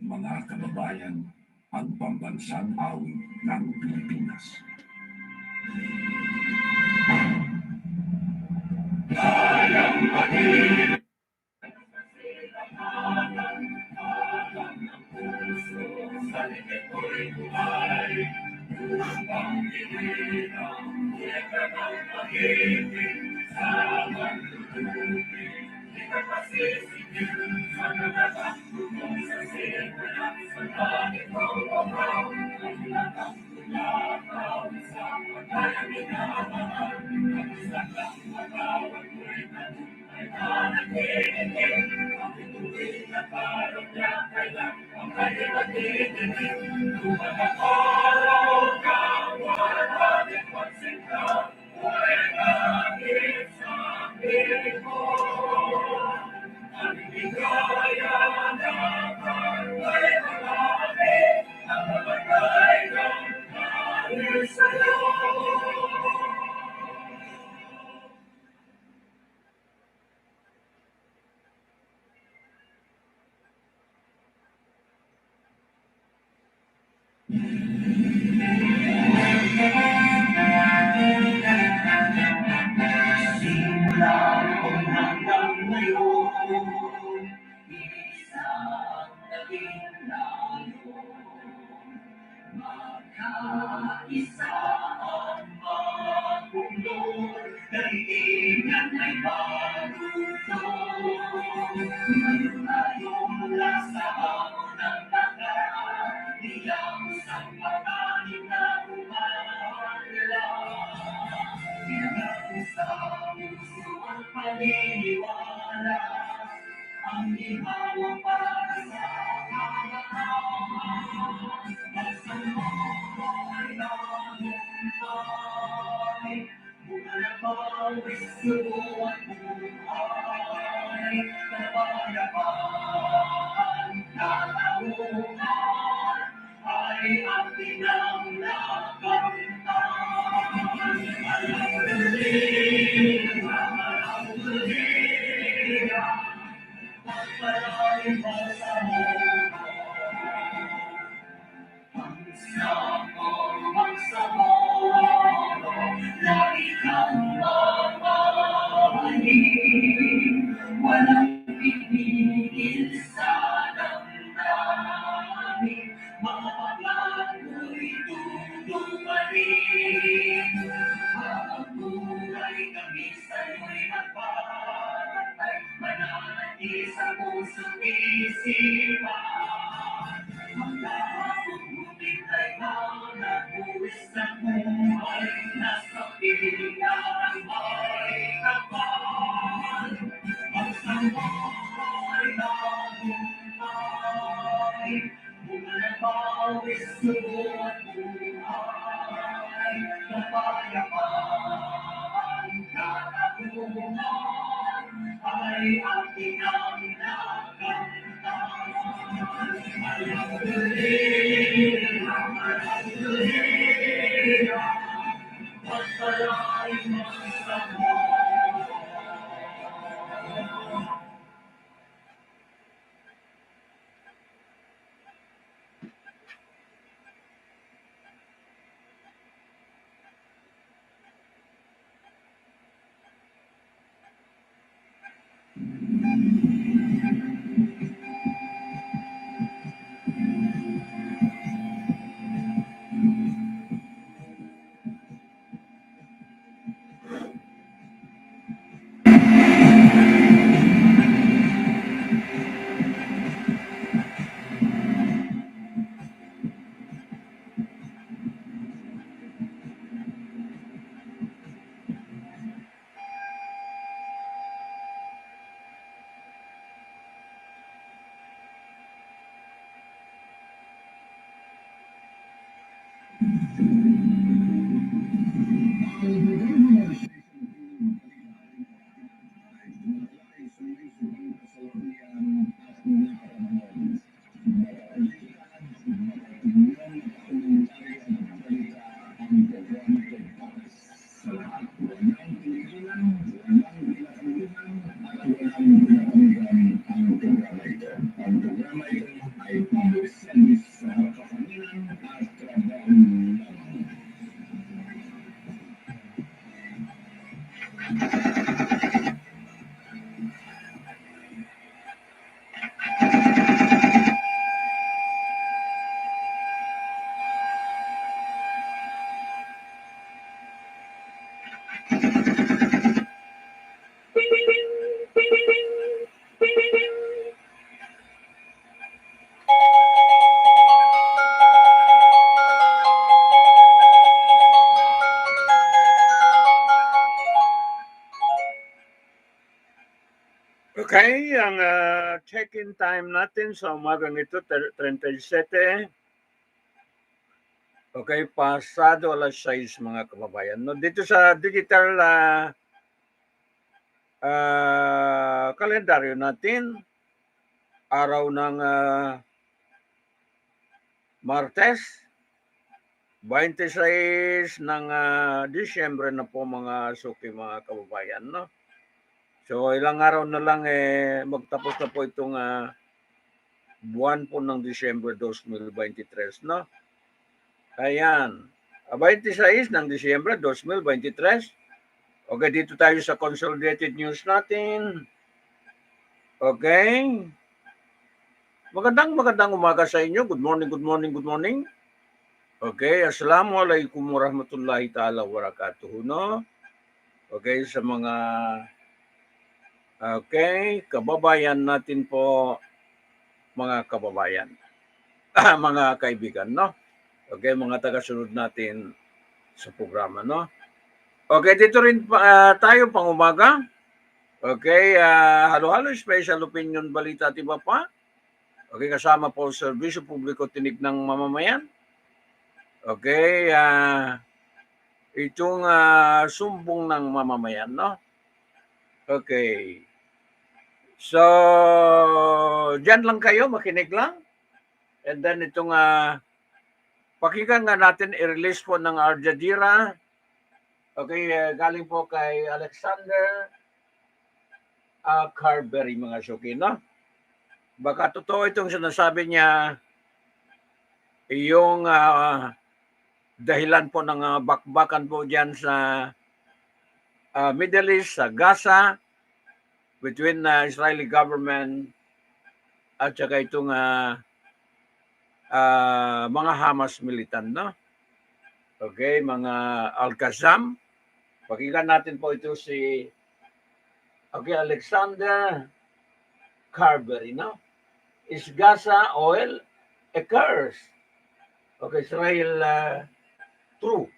mga kababayan, ang pambansang awit ng Pilipinas. Kayang maging alam ng puso sa likid ko'y buhay, upang inilang kita ng pag-ibig sa manlulupin. Di ka pasisipin sa nagkakatulong sa simulan sa langit ng babaw, at lakaw sa pagkayang minamahal, at sa pagkawag ko'y natunay na nagtitigil, ang ituloy na parang niya kailan ang kanyang nagtitigil. Lumang araw ka, walang pagsinta, buhay langit sa piling mo. Ang ligaya na kay marami, ang mamatay ng dahil sa'yo. Simula noon hanggang ngayon, isang naging layon. Magkaisa ang magpundo, daigdigan ay marunong. Tayo mula sa hamon ng nakaraan, niyang sa patalim na umalang. Pinagay sa puso ang paniniwala, ang ihawa para sa kabataan. Magsama ay nagumpay, bumalabawis subo at buhay. Kapayapaan na taungan ay ang pinanglakamtan. Alam tuloy, pagpalain mo sa mundo. Magsamo, lagi kang mamahalin, walang pipigil sa damdamin, mga paglago'y tutuparin. Habang buhay kami sa'yo'y nagpapatay, mananatili sa puso't isipan. Ang lahat ng buting ay nanabuwis ng buhay, nasa piling ang may kapal. Ang sama ay nagumpay, bumalabawis subo at buhay. Kapayapaan katapunan ay ating ang nakamtan. Alam tuloy, pagpalain mo sa mo. Ang programa ito ay Okay, ang check-in time natin sa umagang ito, 37. Okay, pasado alas 6 mga kababayan. No, dito sa digital kalendaryo natin, araw ng Martes, 26 ng Disyembre na po mga suki mga kababayan. No? So ilang araw na lang magtapos na po itong buwan po ng Disyembre 2023. No? Ayan. 26 ng Disyembre 2023. Okay, dito tayo sa Consolidated News natin. Okay. Magandang umaga sa inyo. Good morning, good morning, good morning. Okay, Assalamualaikum warahmatullahi ta'ala wabarakatuh. No? Okay, sa mga kababayan natin po, mga kababayan, mga kaibigan, no? Okay, mga tagasunod natin sa programa, no? Okay, dito rin tayo pang umaga. Okay, halo-halo special opinion balita at iba pa. Okay, kasama po serbisyo publiko tinig ng mamamayan. Okay, itong sumbong ng mamamayan, no? Okay. So, dyan lang kayo, makinig lang. And then itong pakinggan nga natin, i-release po ng Al Jazeera. Okay, galing po kay Alexander Carberry, mga suki, no? Baka totoo itong sinasabi niya, yung dahilan po ng bakbakan po dyan sa Middle East, sa Gaza, between Israeli government at saka itong mga Hamas militant, no? Okay, mga Al-Qassam. Pakinggan natin po ito si Alexander Carberry, no? Is Gaza oil a curse? Okay, Israel true.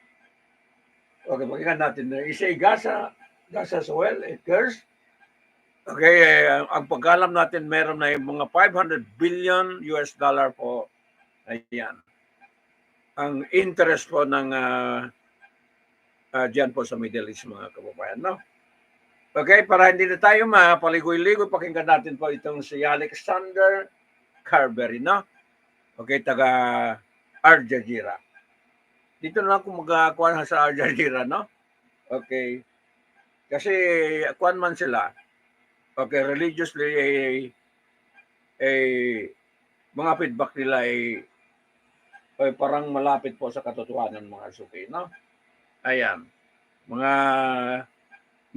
Okay, pakinggan natin. Is Gaza's oil a curse? Okay, ang pagkalam natin, meron na yung mga $500 billion po. Ayan. Ang interest po ng dyan po sa Middle East, mga kababayan, no? Okay, para hindi na tayo mapaligoy-ligoy, pakinggan natin po itong si Alexander Carberry, no? Okay, taga Al Jazeera. Dito na lang kung magkakuha sa Al Jazeera, no? Okay. Kasi kuan man sila. Okay, religiously mga feedback nila ay parang malapit po sa katotohanan, mga suki, no? Ayan. Mga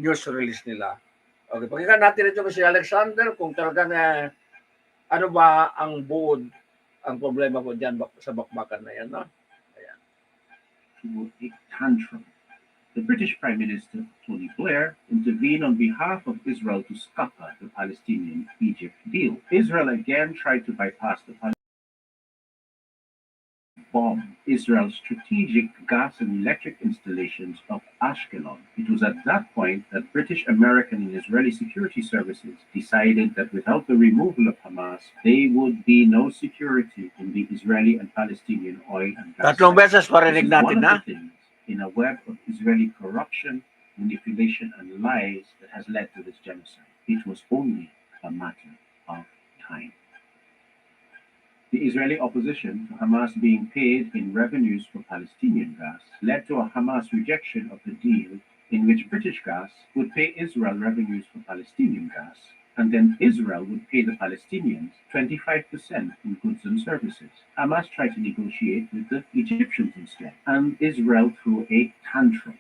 news release nila. Okay, pakinggan natin ito si Alexander kung talagang ano ba ang buod, ang problema po dyan sa bakbakan na yan, no? Ayan. To a tantrum. The British Prime Minister, Tony Blair, intervened on behalf of Israel to scupper the Palestinian-Egypt deal. Israel again tried to bypass the bomb Israel's strategic gas and electric installations of Ashkelon. It was at that point that British, American, and Israeli security services decided that without the removal of Hamas, there would be no security in the Israeli and Palestinian oil and gas. Tatlong beses parinig natin, na? In a web of Israeli corruption, manipulation, and lies that has led to this genocide. It was only a matter of time. The Israeli opposition to Hamas being paid in revenues for Palestinian gas led to a Hamas rejection of the deal in which British gas would pay Israel revenues for Palestinian gas, and then Israel would pay the Palestinians 25% in goods and services. Hamas tried to negotiate with the Egyptians instead, and Israel threw a tantrum.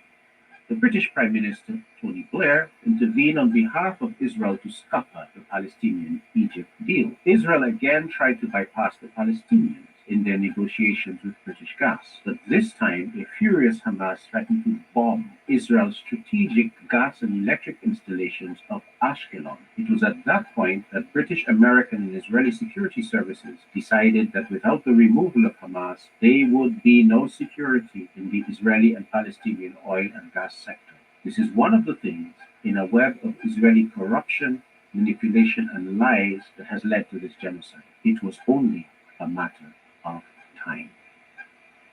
The British Prime Minister, Tony Blair, intervened on behalf of Israel to scupper the Palestinian-Egypt deal. Israel again tried to bypass the Palestinians in their negotiations with British gas, but this time a furious Hamas threatened to bomb Israel's strategic gas and electric installations of Ashkelon. It was at that point that British, American, and Israeli security services decided that without the removal of Hamas, there would be no security in the Israeli and Palestinian oil and gas sector. This is one of the things in a web of Israeli corruption, manipulation, and lies that has led to this genocide. It was only a matter of time.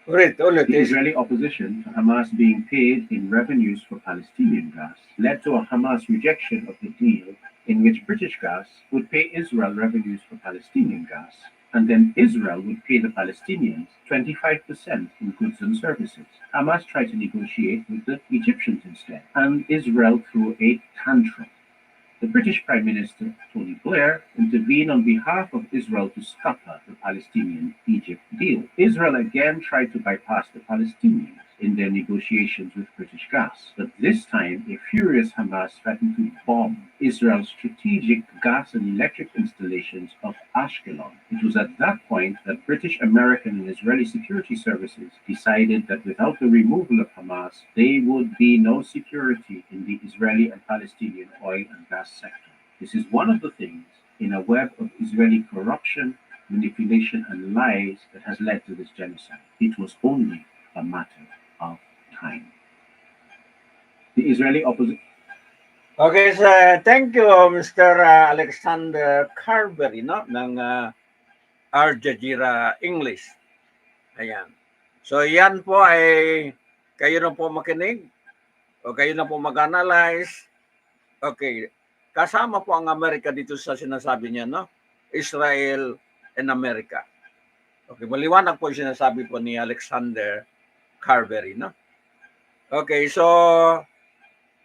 Ulit. The Israeli opposition to Hamas being paid in revenues for Palestinian gas led to a Hamas rejection of the deal in which British gas would pay Israel revenues for Palestinian gas, and then Israel would pay the Palestinians 25% in goods and services. Hamas tried to negotiate with the Egyptians instead, and Israel threw a tantrum. The British Prime Minister, Tony Blair, intervened on behalf of Israel to scupper the Palestinian-Egypt deal. Israel again tried to bypass the Palestinians in their negotiations with British gas, but this time a furious Hamas threatened to bomb Israel's strategic gas and electric installations of Ashkelon. It was at that point that British, American, and Israeli security services decided that without the removal of Hamas, there would be no security in the Israeli and Palestinian oil and gas sector. This is one of the things in a web of Israeli corruption, manipulation, and lies that has led to this genocide. It was only a matter of time. The Israeli opposition. Okay, so thank you, Mr. Alexander Carberry, no, ng Al Jazeera English. Ayan. So yan po ay kayo na po makinig o kayo na po mag-analyze. Okay. Kasama po ang Amerika dito sa sinasabi niya, no? Israel and America. Okay, maliwanag po yung sinasabi po ni Alexander Carberry, no? Okay, so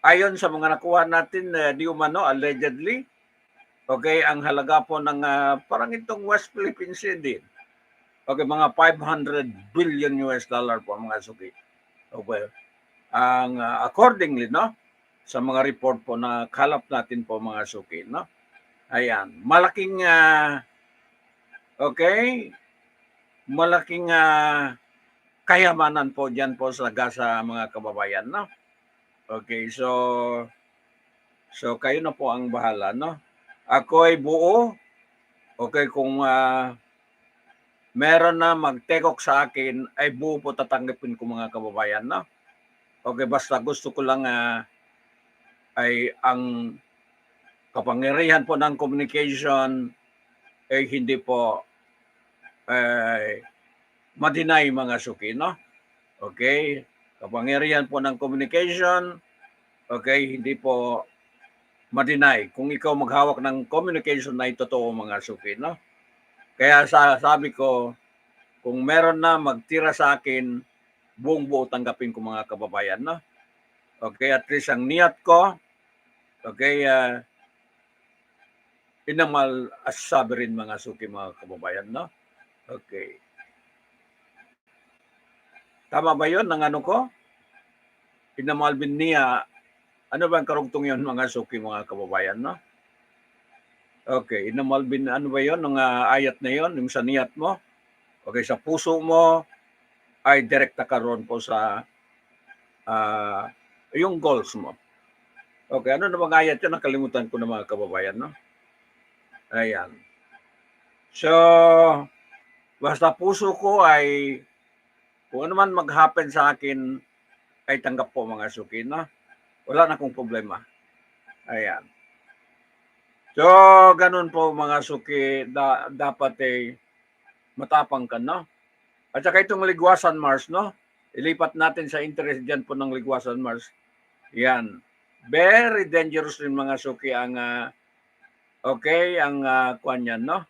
ayon sa mga nakuha natin, di umano, allegedly, okay, ang halaga po ng parang itong West Philippine Sea din. Okay, mga 500 billion US dollar po ang mga suki. Okay. Ang accordingly, no, sa mga report po na kalap natin po mga suki, no? Ayan, malaking okay, malaking kayamanan po diyan po sa Gaza mga kababayan, no? Okay, so kayo na po ang bahala, no? Ako ay buo. Okay, kung meron na magtekok sa akin, ay buo po tatanggapin ko mga kababayan, no? Okay, basta gusto ko lang ay ang kapangyarihan po ng communication ay hindi po ma-deny mga suki, no? Okay, kapangyarihan po ng communication, okay, hindi po ma-deny. Kung ikaw maghawak ng communication na totoo mga suki, no? Kaya sabi ko, kung meron na magtira sa akin, buong buo tanggapin ko mga kababayan, no? Okay, at least ang niyat ko, okay, inamal asabi rin mga suki mga kababayan, no? Okay. Tama ba yun ng ano ko? Inamal bin niya. Ano ba ang karugtong yun mga suki mga kababayan, no? Okay, inamal bin, ano ba yun? Ng ayat na yun, yung sa niyat mo. Okay, sa puso mo ay direkta karon po sa yung goals mo. Okay, ano na bang ayat yun? Nakalimutan ko na mga kababayan, no? Ayan. So, basta puso ko ay kung ano man mag-happen sa akin ay tanggap po mga suki, no? Wala na akong problema. Ayan. So, ganun po mga suki, dapat matapang ka, no? At saka itong Ligwasan Mars, no? Ilipat natin sa interest dyan po ng Ligwasan Mars. Yan. Very dangerous rin mga suki ang okay, ang kuwan yan, no?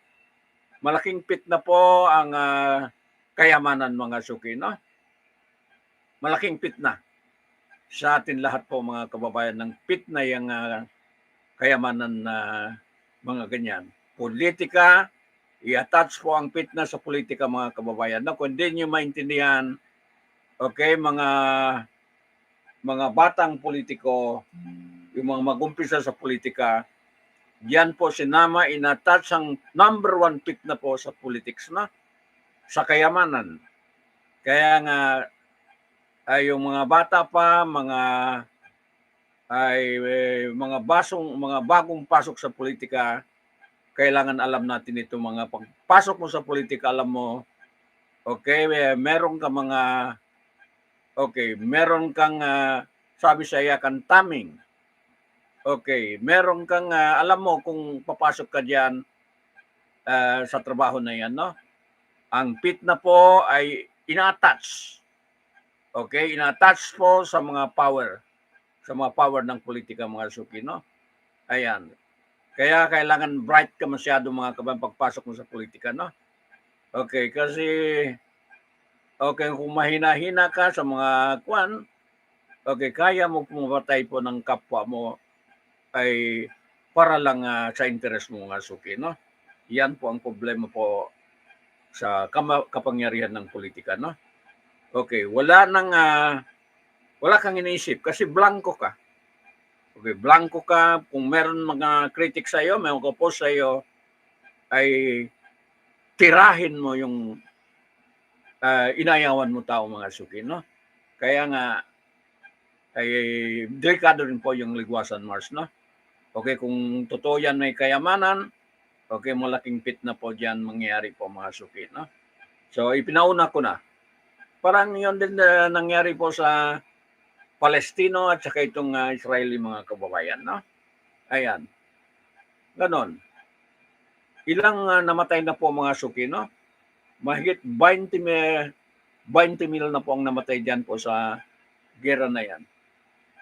Malaking pit na po ang kayamanan mga suki, no? Malaking pit na sa atin lahat po mga kababayan ng pit na yung kayamanan na mga ganyan. Politika, i-attach po ang pit na sa politika mga kababayan. No? Kung hindi nyo maintindihan, okay, mga batang politiko, yung mga mag-umpisa sa politika, yan po sinama, in-attach ang number one pit na po sa politics na, sa kayamanan. Kaya nga, ay yung mga bata pa, mga bagong pasok sa politika, kailangan alam natin ito mga pagpasok mo sa politika, alam mo, okay, meron kang sabi sa iya kan taming. Okay, meron kang, alam mo kung papasok ka diyan sa trabaho na 'yan, no? Ang PIT na po ay ina-attach. Okay, ina-attach po sa mga power ng politika mga suki, no? Ayan. Kaya kailangan bright ka masyado mga kabayan pagpasok mo sa politika, no? Okay, kasi okay, kung mahina-hina ka sa mga kwan, okay, kaya mo pumatay po ng kapwa mo ay para lang sa interes mo mga suki, no? Yan po ang problema po sa kapangyarihan ng politika, no? Okay, wala kang iniisip kasi blanco ka. Okay, blanco ka. Kung meron mga critic sa iyo, may mga post sa iyo, ay tirahin mo yung inayawan mo tao mga suki, no? Kaya nga, ay delikado rin po yung ligwasan Mars, no? Okay, kung totoo yan may kayamanan, okay, malaking pit na po dyan mangyayari po mga suki, no? So, ipinauna ko na. Parang yun din nangyari po sa Palestino at saka itong Israeli mga kababayan, no? Ayan. Ganon. Ilang namatay na po mga suki, no? Mahigit 20 mil na po ang namatay dyan po sa gera na yan.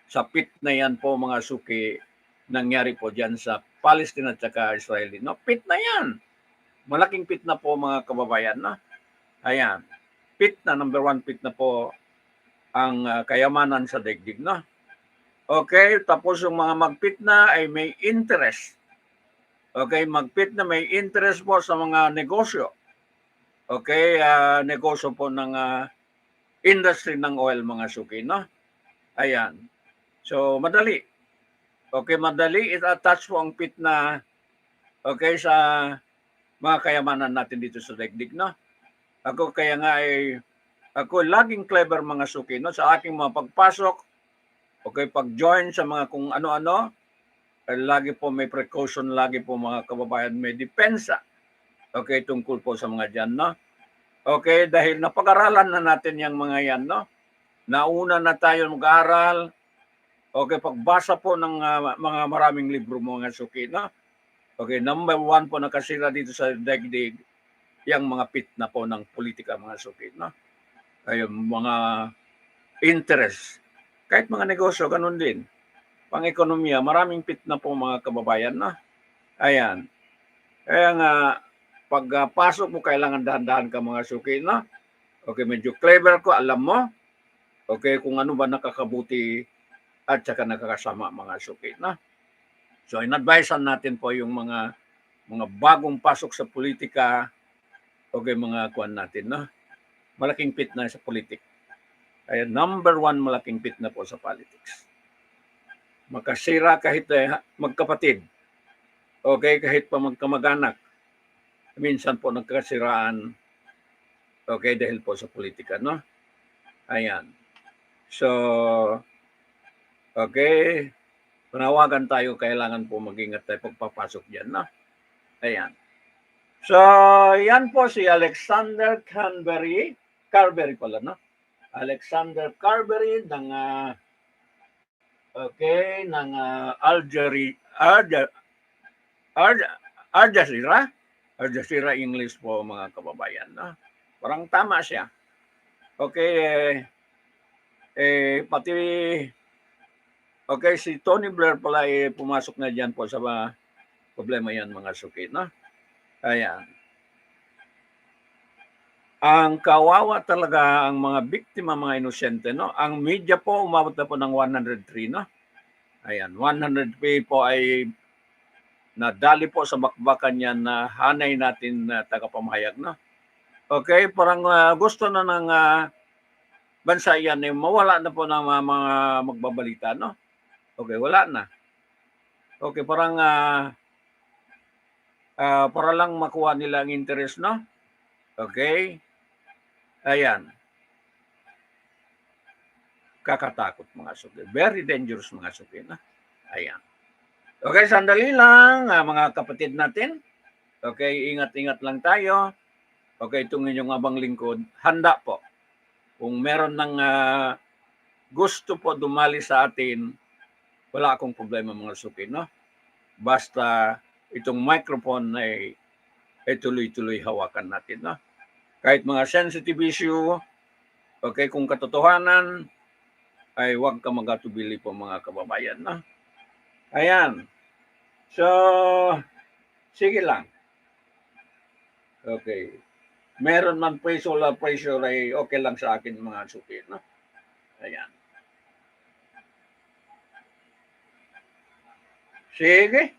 Sa pit na yan po mga suki, nangyari po dyan sa Palestine at saka Israeli, no? Pit na yan. Malaking pit na po mga kababayan, no? Ayan. Pit na, number 1 pit na po ang kayamanan sa daigdig, no? Okay, tapos yung mga magpit na ay may interest. Okay, magpit na may interest po sa mga negosyo. Okay, negosyo po ng industry ng oil mga suki, no? Ayan. So, madali. Okay, madali. It-attach po ang pit na okay sa mga kayamanan natin dito sa daigdig, no? Ako kaya nga ay ako laging clever mga suki, no? Sa aking mga pagpasok, okay, pag-join sa mga kung ano-ano, lagi po may precaution, lagi po mga kababayan may depensa. Okay, tungkol po sa mga dyan, no? Okay, dahil napag-aralan na natin yung mga yan, no? Nauna na tayo mag-aral. Okay, pagbasa po ng mga maraming libro mga suki, no? Okay, number 1 po nakasira dito sa daigdig, yung mga pit na po ng politika mga suki, no? Ay, mga interest. Kahit mga negosyo, ganun din. Pang-ekonomiya, maraming pit na po mga kababayan, no? Ayan. Kaya nga, pagpasok mo, kailangan dahan-dahan ka mga suki, no? Okay, medyo clever ko, alam mo. Okay, kung ano ba nakakabuti at saka nakakasama mga suki, no? So, in-advisean natin po yung mga bagong pasok sa politika, okay, mga kuan natin, no? Malaking pit na sa politik. Kaya number 1, malaking pit na po sa politics. Makasira kahit magkapatid. Okay, kahit pa magkamag-anak. Minsan po nagkasiraan. Okay, dahil po sa politika, no? Ayan. So, okay, panawagan tayo, kailangan po mag-ingat tayo pagpapasok dyan, no? Ayan. So, yan po si Alexander Carberry pala, no? Alexander Carberry ng ng Al Jazeera English po mga kababayan, no? Parang tama siya. Okay, pati okay, si Tony Blair pala pumasok na diyan po sa problema yan mga suki, no? Ayan. Ang kawawa talaga ang mga biktima, mga inosente, no? Ang media po umabot na po ng 103, no? Ayan, 103 po ay nadali po sa bakbakan yan na hanay natin na tagapamahayag, no? Okay, parang gusto na ng bansa yan mawala na po ng mga magbabalita, no? Okay, wala na. Okay, parang para lang makuha nila ang interest, no? Okay? Ayan. Kakatakot mga suki. Very dangerous mga suki, no? Ayan. Okay, sandali lang mga kapatid natin. Okay, ingat-ingat lang tayo. Okay, itong inyong abang lingkod, handa po. Kung meron ng gusto po dumali sa atin, wala akong problema mga suki, no? Basta itong microphone ay tuloy-tuloy hawakan natin, no? Kahit mga sensitive issue, okay, kung katotohanan, ay huwag ka magatubili po mga kababayan, no? Ayan. So, sige lang. Okay. Meron man pressure ay okay lang sa akin mga suki, no? Ayan. Sige.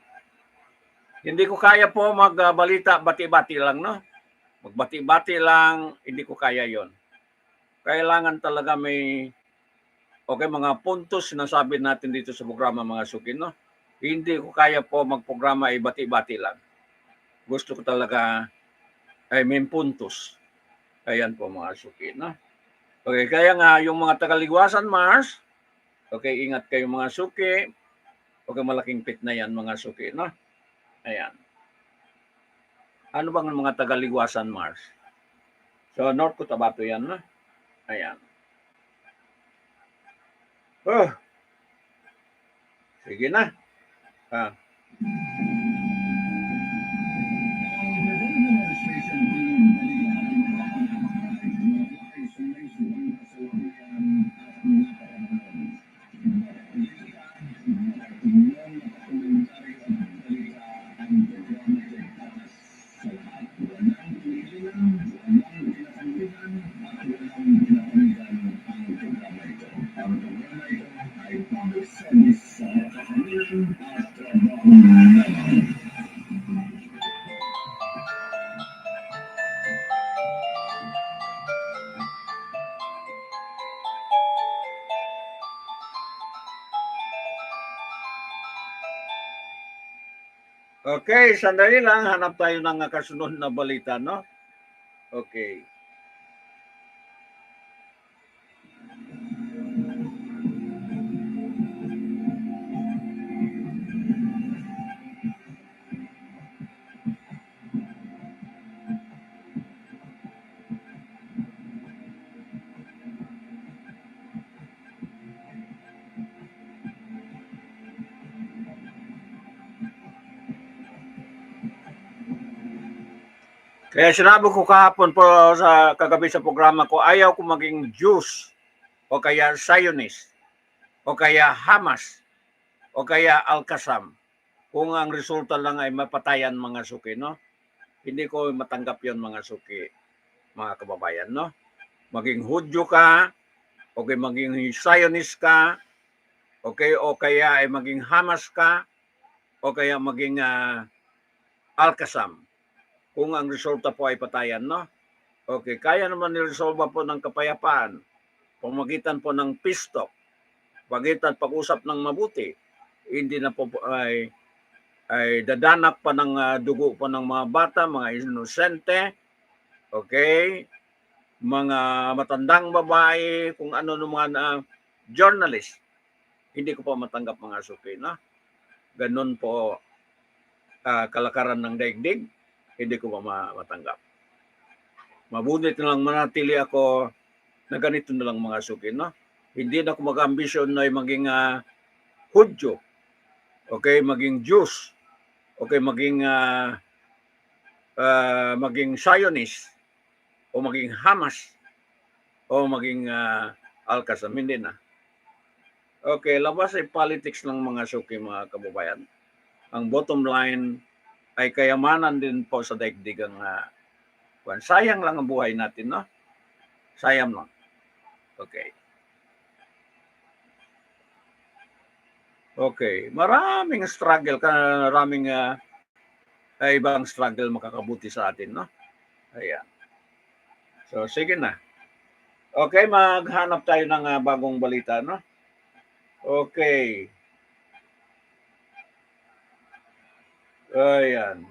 Hindi ko kaya po magbalita, bati-bati lang, no? Magbati-bati lang, hindi ko kaya yon. Kailangan talaga may mga puntos sinasabi natin dito sa programa mga suki, no? Hindi ko kaya po magprograma ay bati-bati lang. Gusto ko talaga ay may puntos. Ayan po mga suki, no? Okay, kaya nga yung mga tagaligwasan Mars, okay, ingat kayo mga suki. Okay, malaking pit na yan mga suki, no? Ayan. Ano bang mga tagaligwasan Mars? So, North Cotabato yan, no? Ayan. Oh. Sige na. Ah. Okay, sandali lang. Hanap tayo ng kasunod na balita, no? Okay. Kaya sinabi ko kahapon po sa kagabi sa programa ko, ayaw ko maging Jews o kaya Zionist o kaya Hamas o kaya Al-Qassam. Kung ang resulta lang ay mapatayan mga suki, no? Hindi ko matanggap yon mga suki, mga kababayan, no? Maging Hudyo ka, okay, maging Zionist ka, okay, o kaya ay maging Hamas ka, o kaya maging Al-Qassam. Kung ang resulta po ay patayan, no? Okay, kaya naman niresolve po ng kapayapaan, pamagitan po ng peace talk, pamagitan pag-usap ng mabuti, hindi na po ay dadanak pa ng dugo po ng mga bata, mga inosente, okay, mga matandang babae, kung ano naman journalist. Hindi ko po matanggap mga suki, no? Ganun po kalakaran ng daigdig, hindi ko pa matanggap. Mabuti na lang manatili ako na ganito na lang mga suki, no? Hindi na ako mag-ambisyon na maging Hudyo, okay, maging Jews, okay, maging Zionist, o maging Hamas, o maging Al-Qassam. Hindi na. Okay, labas ay politics ng mga suki, mga kababayan. Ang bottom line ay kayamanan din po sa daigdigang sayang lang ang buhay natin, no? Sayang lang. Okay. Okay. Maraming struggle, maraming ibang struggle makakabuti sa atin, no? Ayan. So, sige na. Okay, maghanap tayo ng bagong balita, no? Okay. Ayan.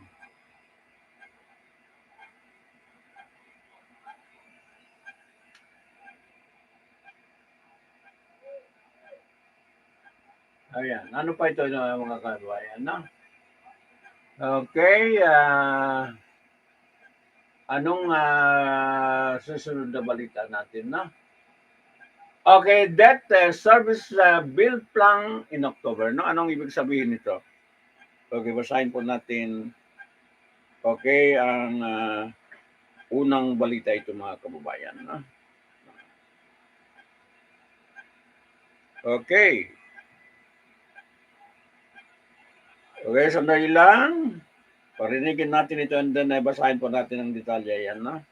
Ayan. Ano pa ito mga kabayan, no? Okay. Anong susunod na balita natin, no? Okay, debt service bill plan in October. No, anong ibig sabihin nito? Okay, basahin po natin. Okay, ang unang balita ito mga kababayan. No? Okay. Okay, sandali lang. Parinigin natin ito and then basahin po natin ang detalye yan. No?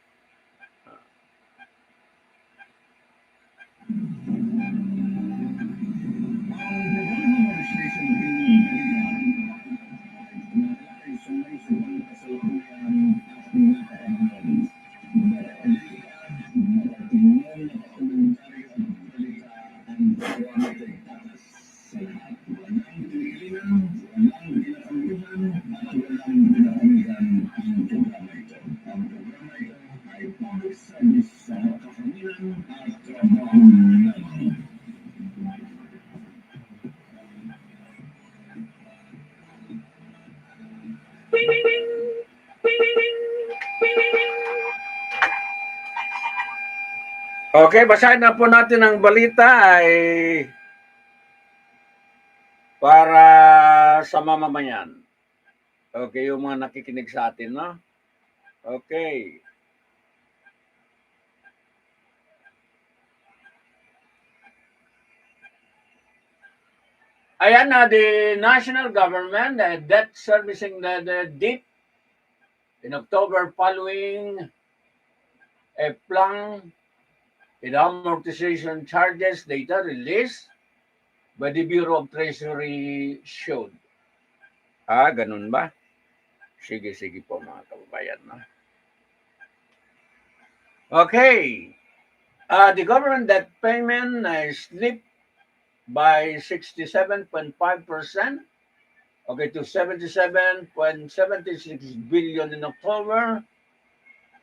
Okay, basahin na po natin ang balita ay para sa mamamayan. Okay, yung mga nakikinig sa atin, no? Okay. Ayan na, the national government debt servicing the debt in October following a plan in amortization charges data released by the Bureau of Treasury showed. Ganun ba? Sige po mga kababayan. No? Okay. The government debt payment slipped by 67.5%, okay, to 77.76 billion in October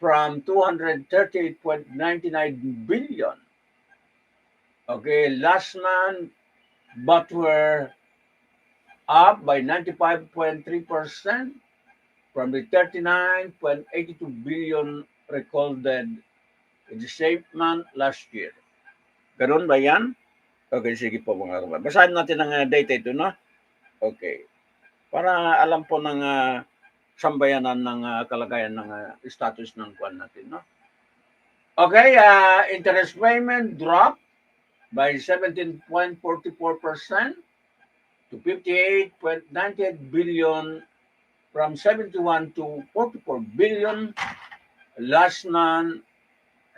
from 238.99 billion. Okay, last month, but were up by 95.3% from the 39.82 billion recorded in the same month last year. Ganun ba yan? Okay, sige po mga kababayan. Basahin natin ang data ito, no? Okay. Para alam po ng sambayanan ng kalagayan ng status ng kwan natin, no? Okay, interest payment dropped by 17.44% to 58.98 billion from 71 to 44 billion last month,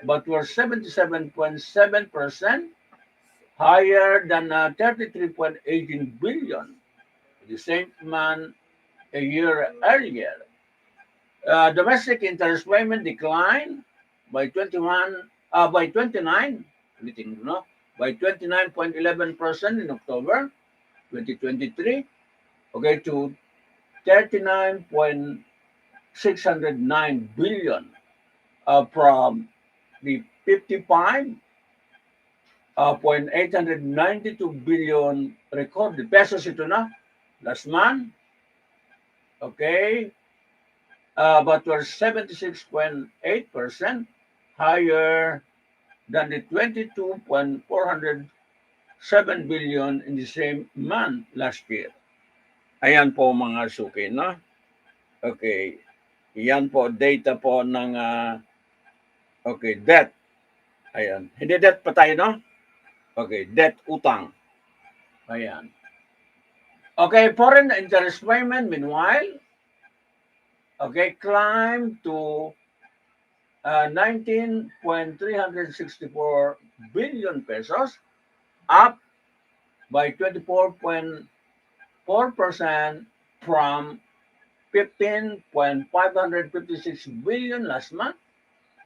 but were 77.7% higher than 33.18 billion the same month a year earlier. Domestic interest payment declined by 29, no, by 29.11% in October 2023, okay, to 39.609 billion from the 55.892 billion recorded pesos ito na last month, okay, but were 76.8% higher than the 22.407 billion in the same month last year. Ayan po mga suki, no? Okay. Yan po, data po ng okay, debt. Ayan. Hindi debt pa tayo, no? Okay, debt, utang. Ayan. Okay, foreign interest payment, meanwhile, okay, climbed to 19.364 billion pesos, up by 24.4% from 15.556 billion last month,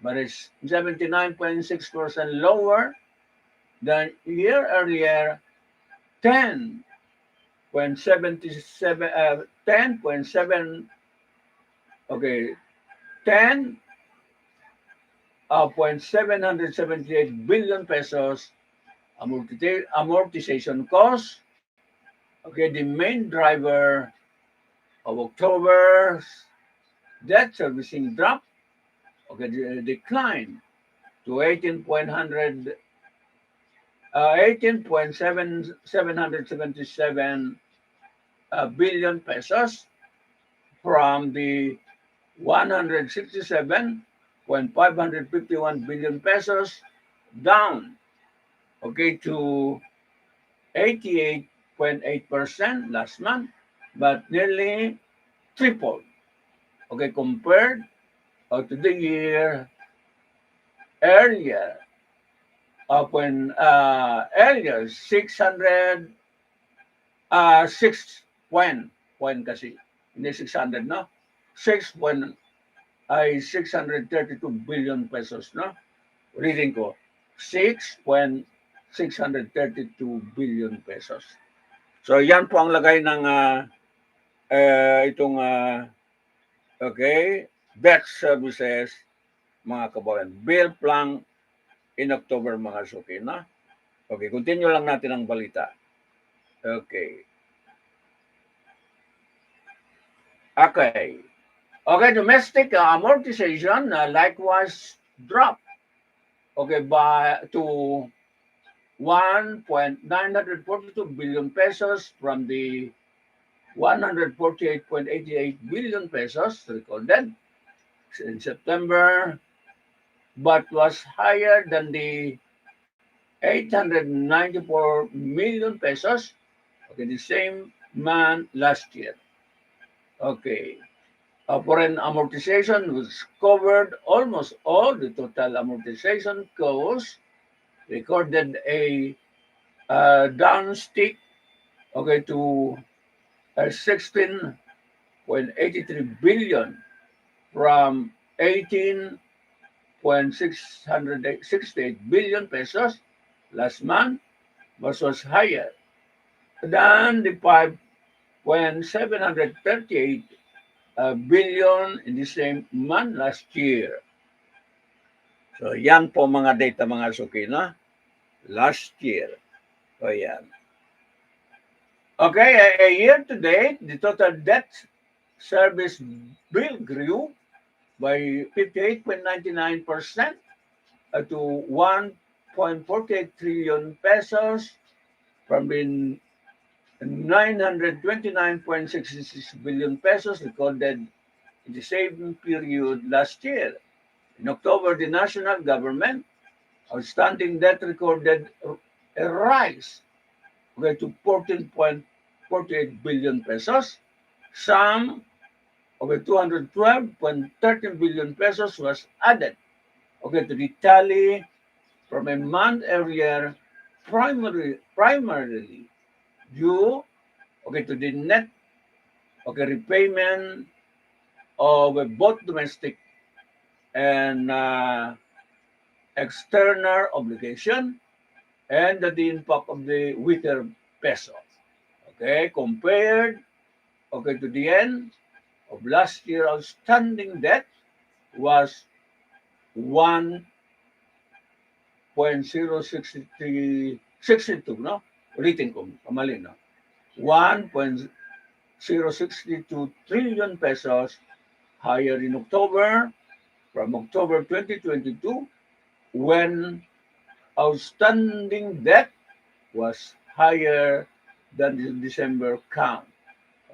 but it's 79.6% lower than year earlier, 10.778 billion pesos amortization cost. Okay, the main driver of October's debt servicing drop, okay, decline to 18.777 billion pesos from the 167.551 billion pesos down, okay, to 88.8% last month, but nearly triple, okay, compared to the year earlier, when earlier 600 6 when kasi hindi 600, no, 6 when ay 632 billion pesos, no, reading ko 6 when 632 billion pesos. So yan po ang lagay ng itong okay, debt services, mga kabayan. Bill plan in October, mga suki, no? Okay, continue lang natin ang balita. Okay. Okay. Okay, domestic amortization likewise dropped, okay, by to 1.942 billion pesos from the 148.88 billion pesos recorded in September, but was higher than the 894 million pesos, okay, the same month last year. Okay. Foreign amortization was covered almost all the total amortization costs, recorded a downstick, okay, to 16.83 billion from 18.668 billion pesos last month, but was higher than the 5.738 billion in the same month last year. So yan po mga data, mga suki, no? Last year. So yan. Okay, a year to date, the total debt service bill grew by 58.99% to 1.48 trillion pesos from the 929.66 billion pesos recorded in the same period last year. In October, the national government outstanding debt recorded a rise, okay, to 14.48 billion pesos. Some of the 212.13 billion pesos was added, okay, to the tally from a month earlier, primarily due, okay, to the net, okay, repayment of both domestic and external obligation and the impact of the weaker peso. Okay, compared, okay, to the end of last year, outstanding debt was 1.06362, no? Ulitin ko, kamali, no? 1.062 trillion pesos, higher in October, from October 2022, when outstanding debt was higher than the December count.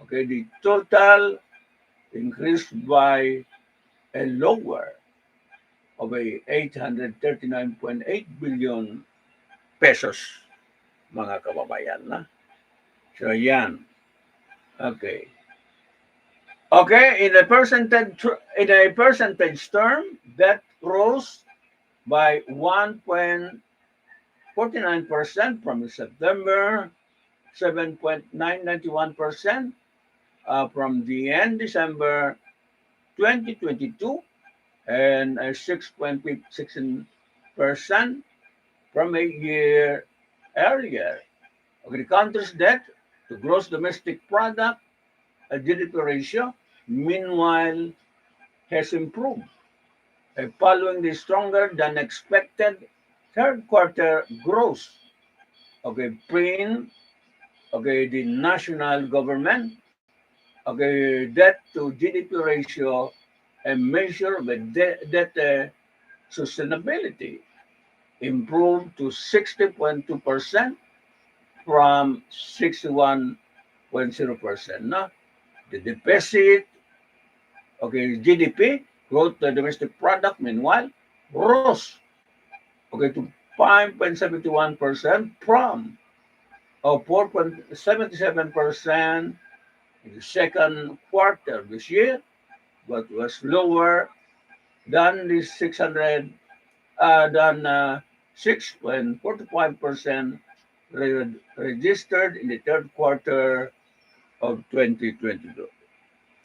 Okay, the total increased by a lower of a 839.8 billion pesos, mga kababayan, na. So yan. Okay. Okay, in a percentage term, debt rose by 1.49% from September, 7.991% from the end December 2022, and 6.16% from a year earlier. Okay, the country's debt to gross domestic product, a GDP ratio, meanwhile, has improved, following the stronger than expected third quarter growth. Okay, okay, the national government, okay, debt to GDP ratio, a measure of debt sustainability. improved to 60.2% from 61.0%. No? The deficit, okay, GDP, growth the domestic product, meanwhile, rose, okay, to 5.71% from 4.77% in the second quarter this year, but was lower than the 600 than 6.45% registered in the third quarter of 2022.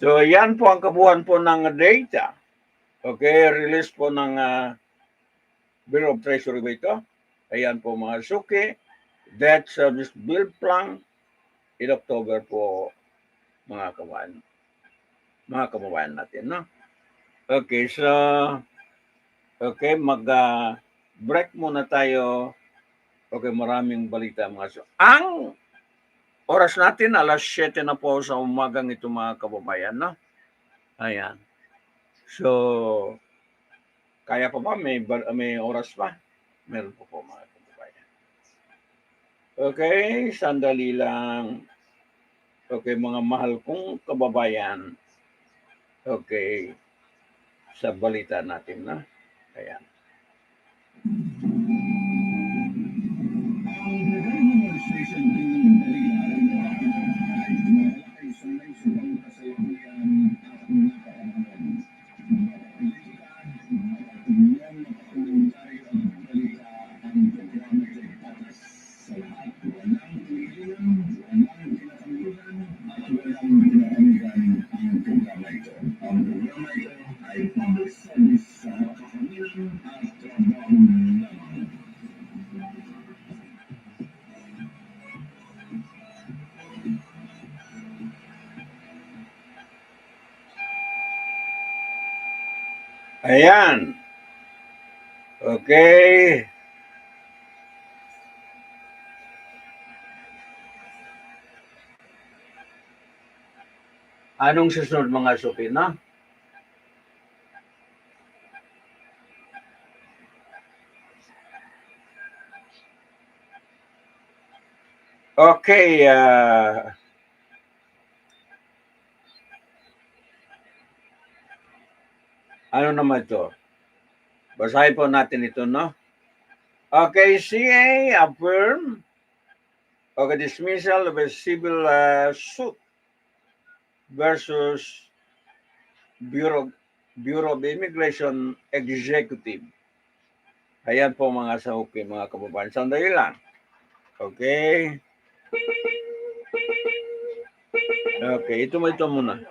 So yan po ang kabuuan po ng data. Okay, release po ng Bureau of Treasury ba ito? Ayan po mga suki. Debt service bill plan in October po mga kababayan natin, no? Okay, so okay, break muna tayo. Okay, maraming balita mga suki. Ang oras natin alas 7 na po sa umagang ito mga kababayan, no? Ayan. So, kaya pa ba? May oras pa? Meron po mga kababayan. Okay, sandali lang. Okay, mga mahal kong kababayan. Okay, sa balita natin, na. Ayan. Ayan. Okay. Anong susunod mga suki, no? Okay, ano naman ito? Basahin po natin ito, no? Okay, CA affirm okay, dismissal of a civil suit versus Bureau of Immigration Executive. Ayan po mga sauki, mga kababayan. Sandali lang. Okay. Okay, ito muna.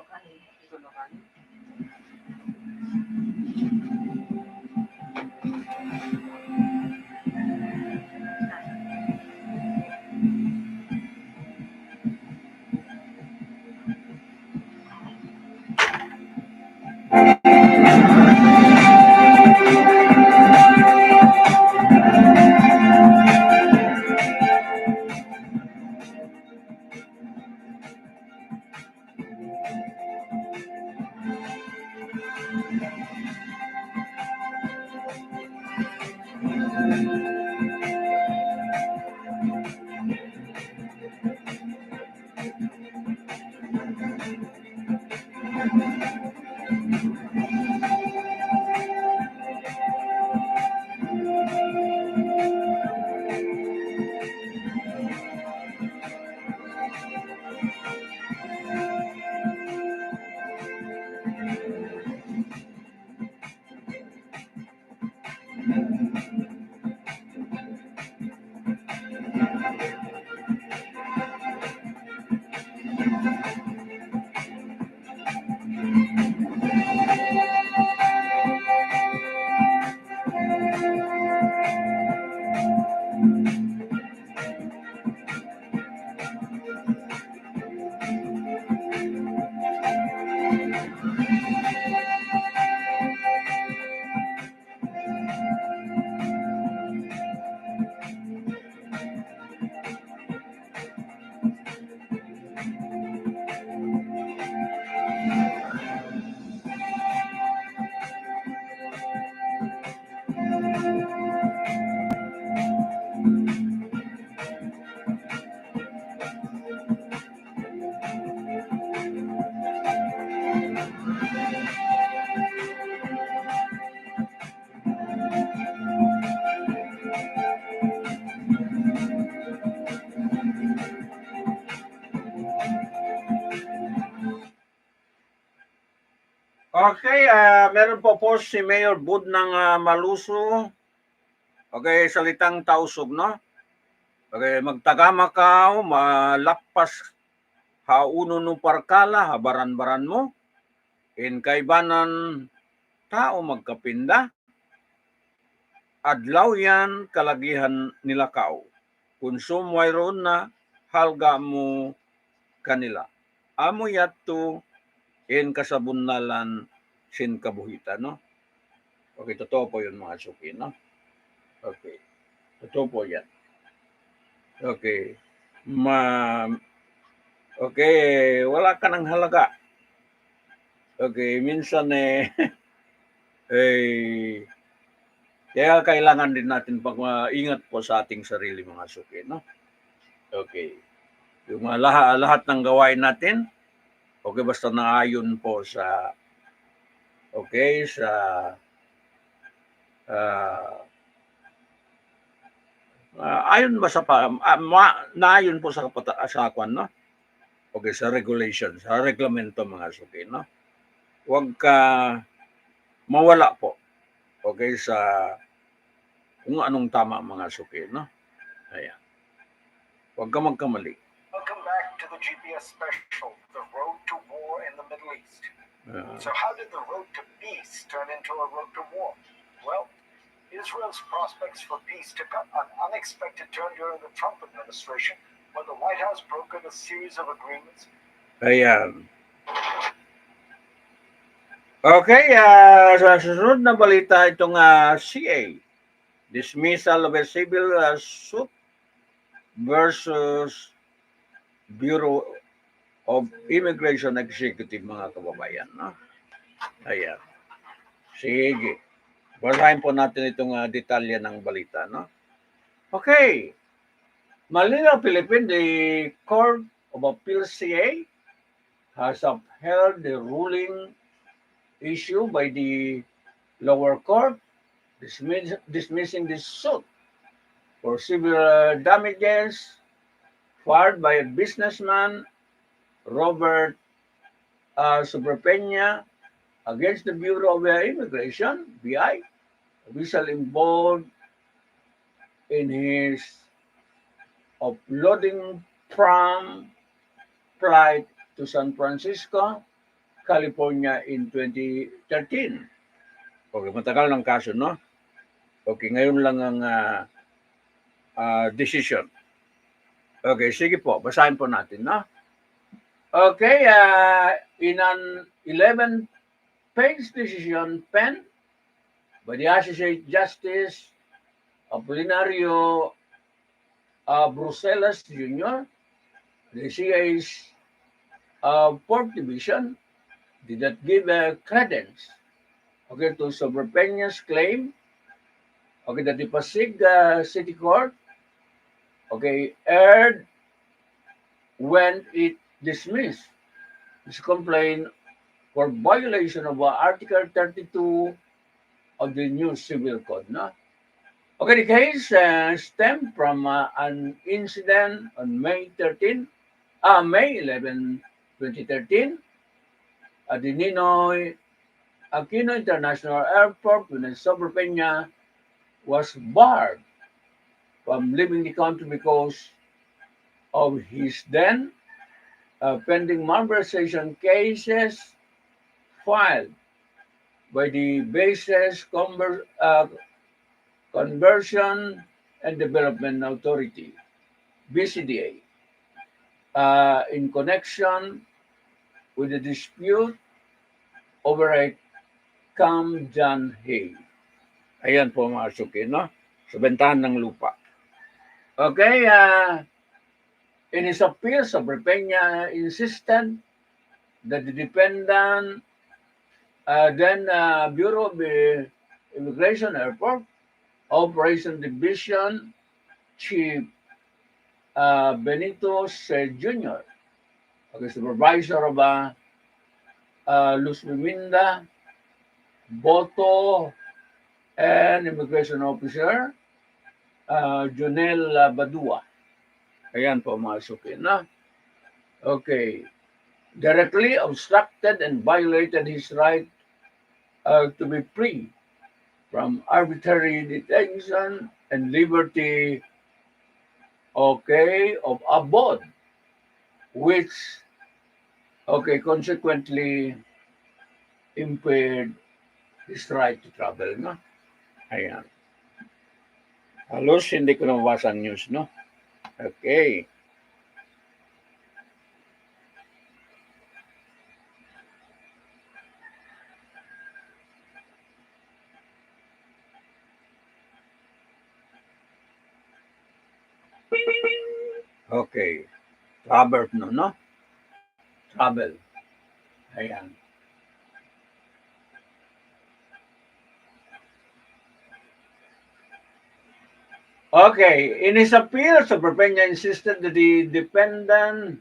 Okay, meron po si Mayor Bud ng Maluso. Okay, salitang tausog, no? Okay, magtagama ka, malakpas hauno no parkala, habaran-baran mo. In kaibanan tao magkapinda. Adlaw yan kalagihan nila kao. Konsum mayroon na halga mo kanila. Amo yato in kasabunnalan sin kabuhitan, no? Okay, totoo po yun mga suki, no? Okay, totoo po yan. Okay, okay, wala ka ng halaga. Okay, minsan eh, kaya kailangan din natin pag-ingat po sa ating sarili mga suki, no? Okay. Yung lahat ng gawain natin, okay, basta naayon po sa ayon ba sa naayon po sa kwan, no? Okay, sa regulation, sa reglamento mga suki, no? Huwag ka mawala po. Okay, sa kung anong tama mga suki, no? Ayan. Huwag ka magkamali. Welcome back to the GPS special, The Road to War in the Middle East. So how did the road to peace turn into a road to war? Well, Israel's prospects for peace took an unexpected turn during the Trump administration when the White House brokered a series of agreements. Ayan. Okay, sa susunod na balita itong CA, dismissal of a civil suit versus Bureau of Immigration Executive, mga kababayan, no? Ayan. Sige. Basahin po natin itong detalye ng balita, no? Okay. Manila, Philippines, the Court of Appeals CA has upheld the ruling issued by the lower court dismissing this suit for civil damages filed by a businessman, Robert Superpeña, against the Bureau of Immigration, BI, official involved in his uploading from flight to San Francisco, California in 2013. Okay, matagal ng kaso, no? Okay, ngayon lang ang decision. Okay, sige po, basahin po natin, no? Okay, in an 11-page decision penned by the Associate Justice Apolinario Bruselas Jr., the CA's Fourth Division did not give credence, okay, to Superpeña's claim, okay, that the Pasig City Court, okay, erred when it dismissed his complaint for violation of Article 32 of the new Civil Code, no? Okay, the case stemmed from an incident on May 11, 2013, at the Ninoy Aquino International Airport when Superpeña was barred from leaving the country because of his then pending malversation cases filed by the Bases Conversion and Development Authority, BCDA, in connection with the dispute over a Camden Hay. Ayan po mga suki, no? Sa bentahan ng lupa. Okay, in his appeal, Superpeña insisted that the defendant, then Bureau of Immigration Airport Operation Division Chief Benito Jr., okay, supervisor of Luz Luminda, Boto, and Immigration Officer, Jonel Badua. Ayan po mga suki, na? Okay. Directly obstructed and violated his right to be free from arbitrary detention and liberty, okay, of abode, which, okay, consequently impaired his right to travel, no? Ayan. Halos hindi ko nabasa ang news, no? Okay. Okay. Robert, no? Travel. Ayan. Okay. In his appeal, Sobrepenya insisted that the dependents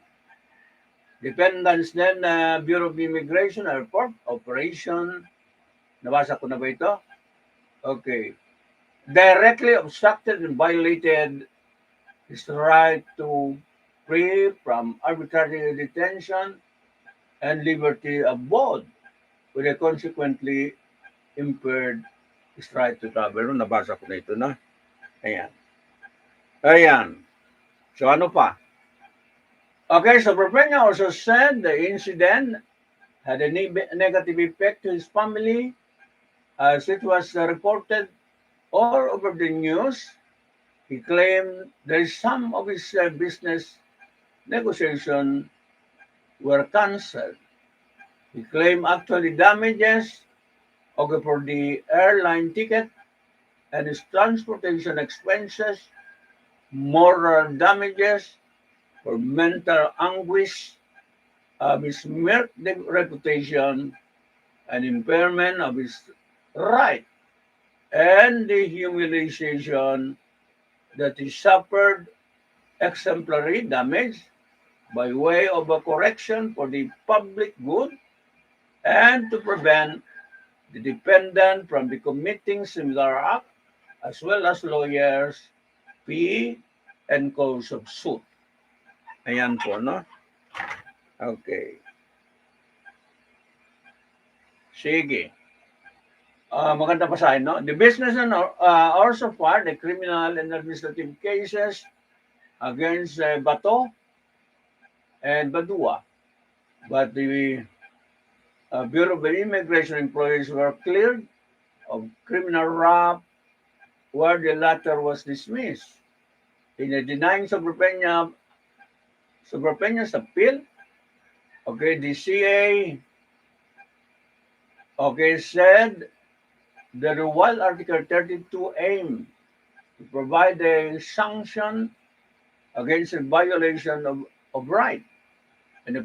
then Bureau of Immigration Airport Operation, nabasa ko na ba ito? Okay. Directly obstructed and violated his right to free from arbitrary detention and liberty abroad, which consequently impaired his right to travel. Nabasa ko na ito na. Ayan. Ayan. So ano pa? Okay, so Sobrepenya also said the incident had a negative effect to his family as it was reported all over the news. He claimed that some of his business negotiations were cancelled. He claimed actually damages for the airline ticket and his transportation expenses, moral damages for mental anguish, besmirched reputation, and impairment of his right, and the humiliation that he suffered exemplary damage by way of a correction for the public good and to prevent the dependent from the committing similar act, as well as lawyers, fee, and cause of suit. Ayan po, no? Okay. Sige. Maganda pa sa no? The business also filed the criminal and administrative cases against Bato and Badua. But the Bureau of Immigration employees were cleared of criminal rap, where the latter was dismissed. In denying Sobrepenya's appeal, okay, the CA, okay, said that while Article 32 aimed to provide a sanction against a violation of right and the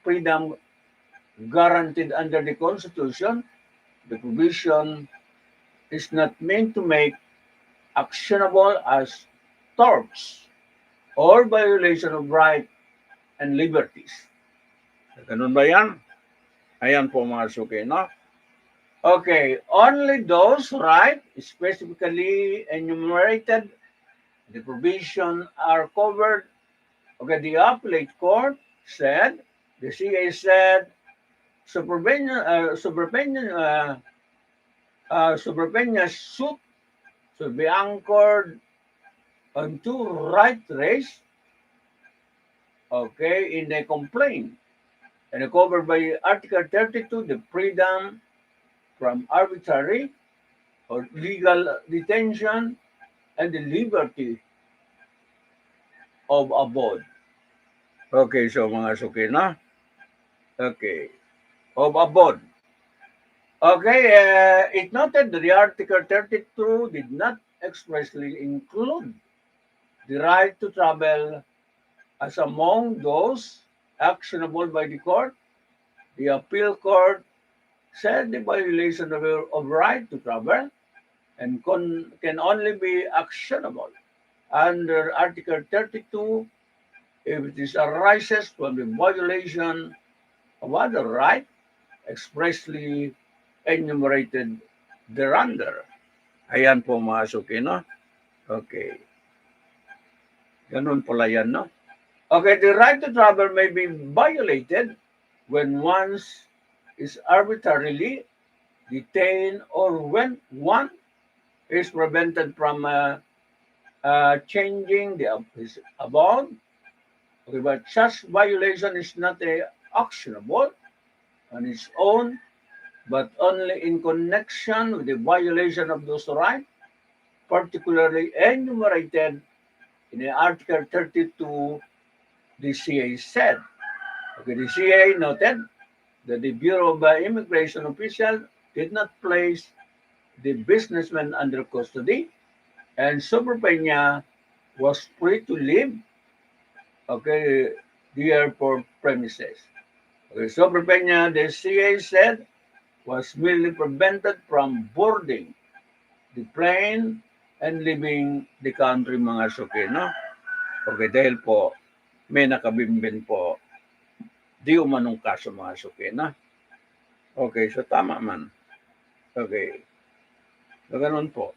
freedom guaranteed under the Constitution, the provision is not meant to make actionable as torts or violation of right and liberties. Ganun ba yan? Ayan po mga suki, no? Okay, only those rights specifically enumerated the provision are covered. Okay, the appellate court said, the CA said, Sobrepenya's suit should be anchored on two right raised, okay, in the complaint and covered by Article 32, the freedom from arbitrary or legal detention and the liberty of abode. Okay, so mga suki na. Okay, of abode. Okay, it noted that the Article 32 did not expressly include the right to travel as among those actionable by the court. The appeal court said the violation of right to travel and can only be actionable under Article 32 if it is arises from the violation of other right expressly enumerated thereunder. Ayan po mga suki, no? Okay. Ganun pala yan, no? Okay, the right to travel may be violated when once is arbitrarily detained, or when one is prevented from changing his abode. Okay, but such violation is not actionable on its own, but only in connection with the violation of those rights, particularly enumerated in Article 32, the CA said. Okay, the CA noted that the Bureau of Immigration official did not place the businessman under custody, and Super Peña was free to leave, okay, the airport premises. Okay, Super Peña, the CA said, was merely prevented from boarding the plane and leaving the country, mga suki, no? Okay, dahil po, may nakabimbin po, di umanong kaso, mga suki, na? Okay, so tama man. Okay. So, ganun po.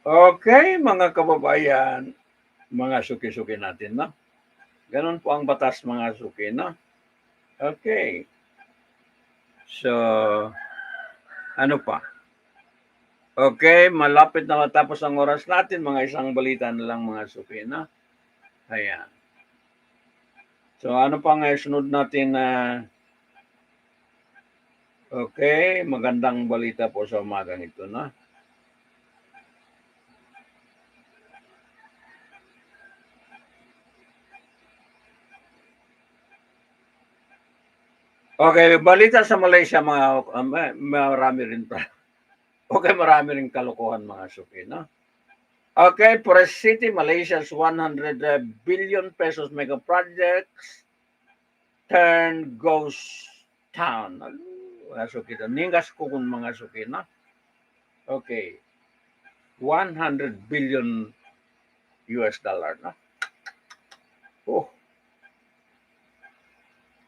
Okay, mga kababayan, mga suki-suki natin, no? Ganun po ang batas, mga suki, no? Okay. So, ano pa? Okay, malapit na matapos ang oras natin. Mga isang balita na lang, mga suki, no? Ayan. So, ano pang sunod natin na okay, magandang balita po sa umagang ito, no? Okay, balita sa Malaysia, mga marami rin pa. Okay, marami rin kalokohan, mga suki, no? Okay, Forest City, Malaysia's 100 billion pesos mega projects turn ghost town. Mga suki, ningas ko kung mga suki, no? Okay, 100 billion US dollar, no? Oh.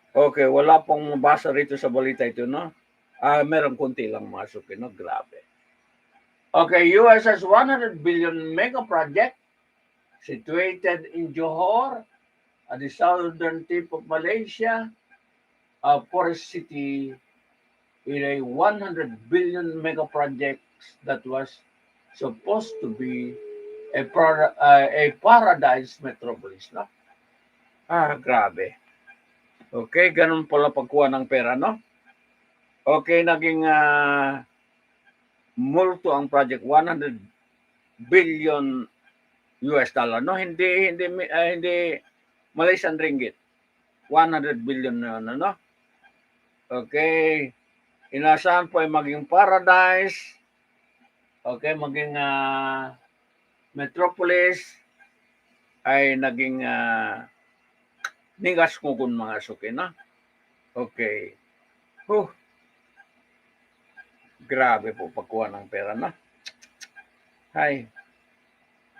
Okay, wala pong mabasa rito sa balita ito, no? Meron konti lang, mga suki, no? Grabe. Okay, US has 100 billion mega project situated in Johor at the southern tip of Malaysia. Forest City in a 100 billion mega project that was supposed to be a paradise metropolis, no? Grabe. Okay, ganun pala pagkuha ng pera, no? Okay, naging multo ang project, 100 billion US dollar, no? Hindi Malaysian ringgit. 100 billion na, no? Okay. Inasahan po ay maging paradise. Okay, maging metropolis ay naging ningas ko kung mga suki, no? Okay. Grabe po pagkuha ng pera, no? Hi.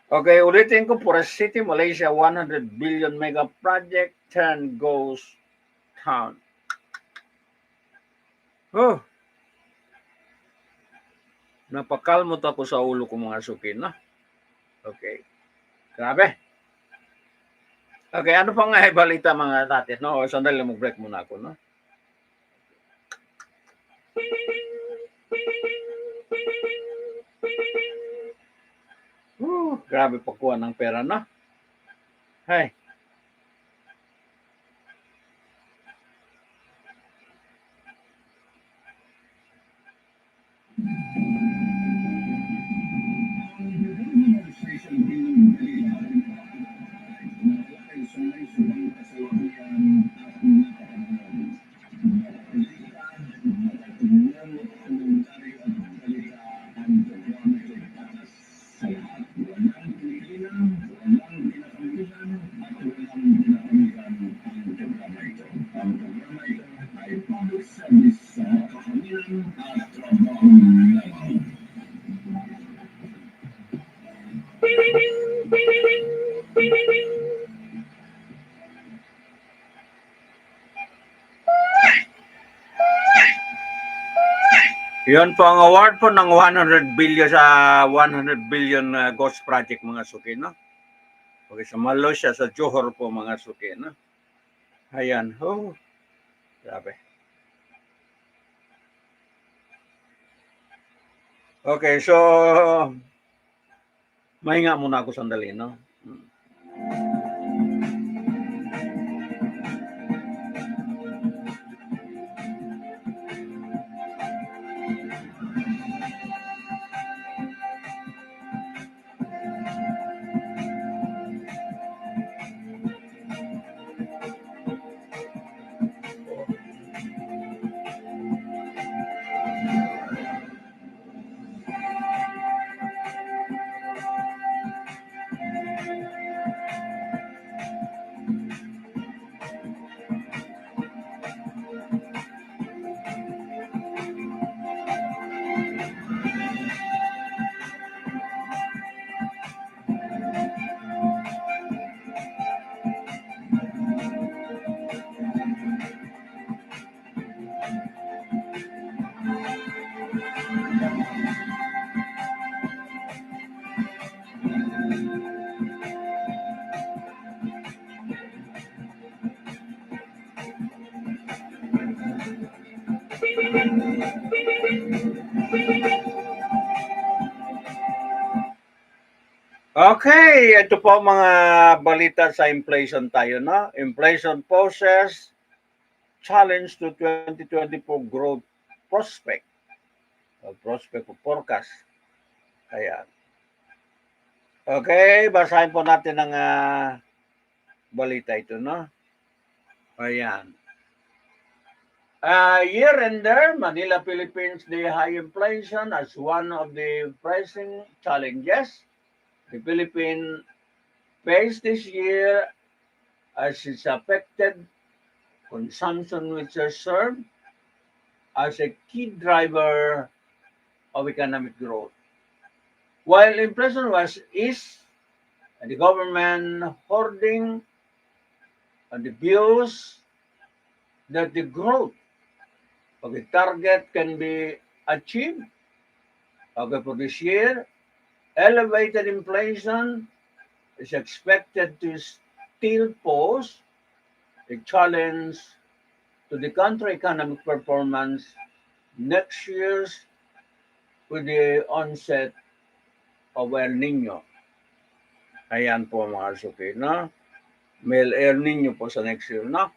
Okay, ulitin ko, Forest City, Malaysia, 100 billion mega project, 10 ghost town. Napakalmot ako sa ulo ko, mga suki, no? Okay. Grabe. Okay, ano pang balita, mga tatis, no? Sandali, mag-break muna ako, no? Grabe pagkuha ng pera, no? Hay. Yun po ang award po ng 100 billion sa 100 billion ghost project, mga suki, no? Okay, sa Malaysia, sa Johor po, mga suki, no? Ayan. Grabe. Okay, so mahinga muna ako sandali, no? Okay, ito po mga balita sa inflation tayo, no? Inflation poses challenge to 2024 growth prospect. Prospect o forecast. Ayan. Okay, basahin po natin ang balita ito, no? Ayan. Year-ender, Manila, Philippines, the high inflation as one of the pressing challenges the Philippines face this year as it's affected consumption, which is served as a key driver of economic growth. While inflation is the government hoarding the views that the growth of the target can be achieved for this year, elevated inflation is expected to still pose a challenge to the country economic performance next year with the onset of El Nino. Ayan po mga suki, no? May El Nino po sa next year, no?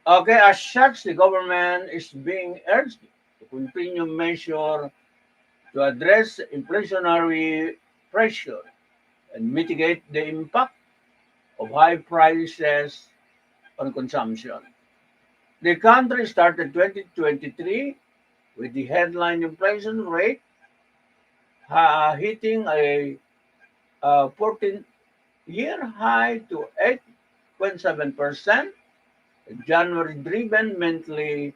Okay, as such, the government is being urged to continue measure to address inflationary pressure and mitigate the impact of high prices on consumption. The country started 2023 with the headline inflation rate hitting a 14-year high to 8.7%, January driven mainly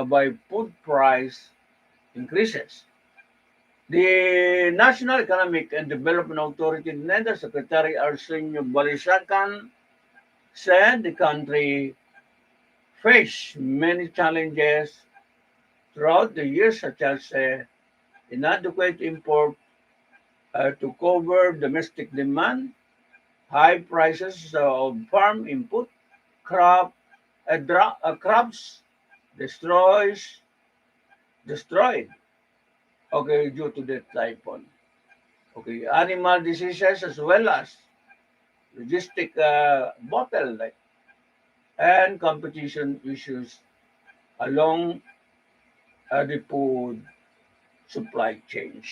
by food price increases. The National Economic and Development Authority, NEDA Secretary Arsenio Balisacan, said the country faced many challenges throughout the year, such as inadequate import to cover domestic demand, high prices of farm input, crops destroyed, okay, due to the typhoon. Okay, animal diseases as well as logistic bottleneck and competition issues along the food supply chains.